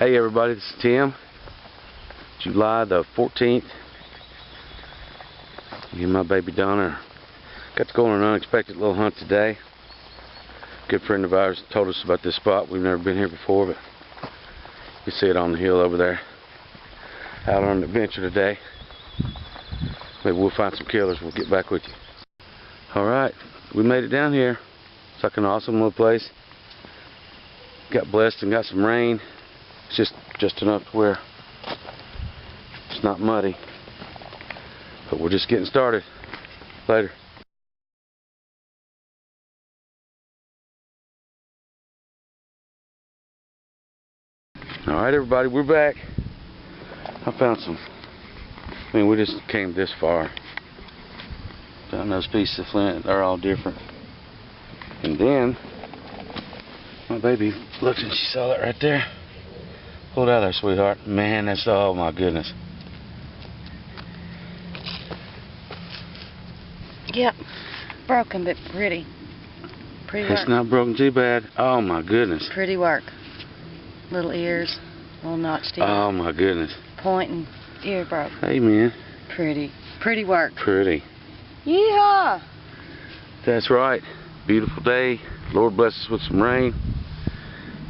Hey everybody, this is Tim. July the 14th. Me and my baby Donna got to go on an unexpected little hunt today. A good friend of ours told us about this spot. We've never been here before, but you see it on the hill over there. Out on an adventure today. Maybe we'll find some killers. We'll get back with you. Alright, we made it down here. It's like an awesome little place. Got blessed and got some rain. It's just enough to where it's not muddy. But we're just getting started. Later. Alright everybody, we're back. I found some. We just came this far. Found those pieces of flint. They're all different. And then my baby looked and she saw that right there. Pulled out there, sweetheart. Man, that's, oh my goodness. Yep. Broken, but pretty. Pretty work. It's not broken too bad. Oh my goodness. Pretty work. Little ears, little notched ears. Oh my goodness. Point and ear broke. Hey man. Pretty. Pretty work. Pretty. Yeehaw! That's right. Beautiful day. Lord bless us with some rain.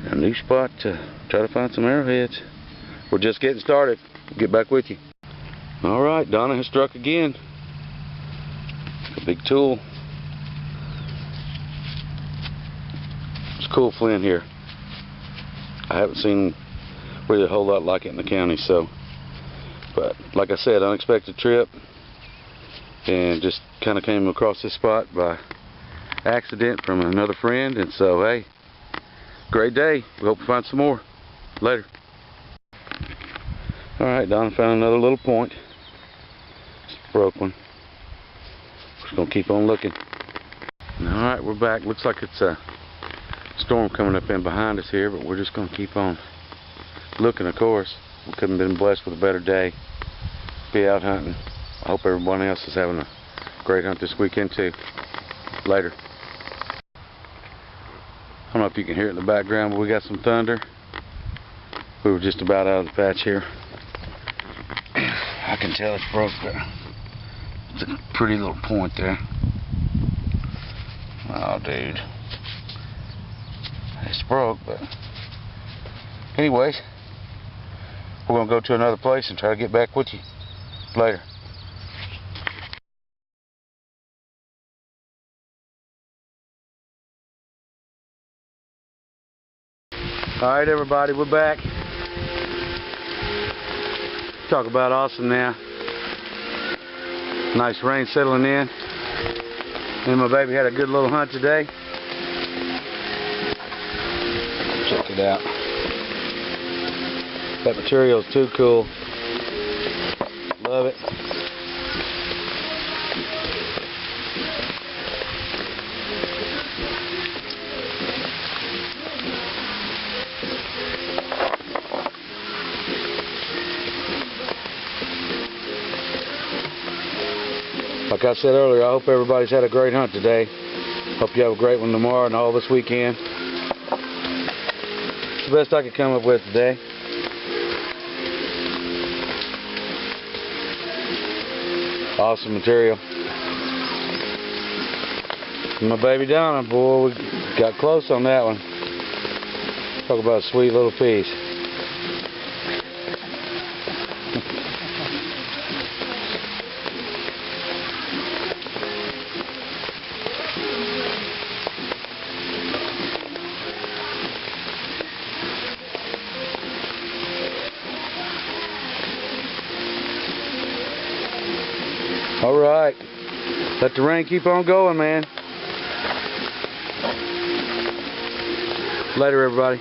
A new spot to try to find some arrowheads. We're just getting started. We'll get back with you. Alright, Donna has struck again. A big tool. It's a cool flint here. I haven't seen really a whole lot like it in the county, so. But like I said, unexpected trip. And just kind of came across this spot by accident from another friend, and so hey, great day. We hope to find some more. Later. Alright, Donna found another little point. It's a broke one. We're just gonna keep on looking. Alright, we're back. Looks like it's a storm coming up in behind us here, but we're just gonna keep on looking, of course. We couldn't have been blessed with a better day. Be out hunting. I hope everyone else is having a great hunt this weekend too. Later. I don't know if you can hear it in the background, but we got some thunder. We were just about out of the patch here. I can tell it's broke there. It's a pretty little point there. Oh, dude. It's broke, but anyways, we're going to go to another place and try to get back with you. Later. Alright everybody, we're back. Talk about awesome now. Nice rain settling in. Me and my baby had a good little hunt today. Check it out. That material is too cool. Love it. Like I said earlier, I hope everybody's had a great hunt today. Hope you have a great one tomorrow and all this weekend. It's the best I could come up with today. Awesome material. My baby Donna, boy, we got close on that one. Talk about a sweet little piece. Alright, let the rain keep on going, man. Later, everybody.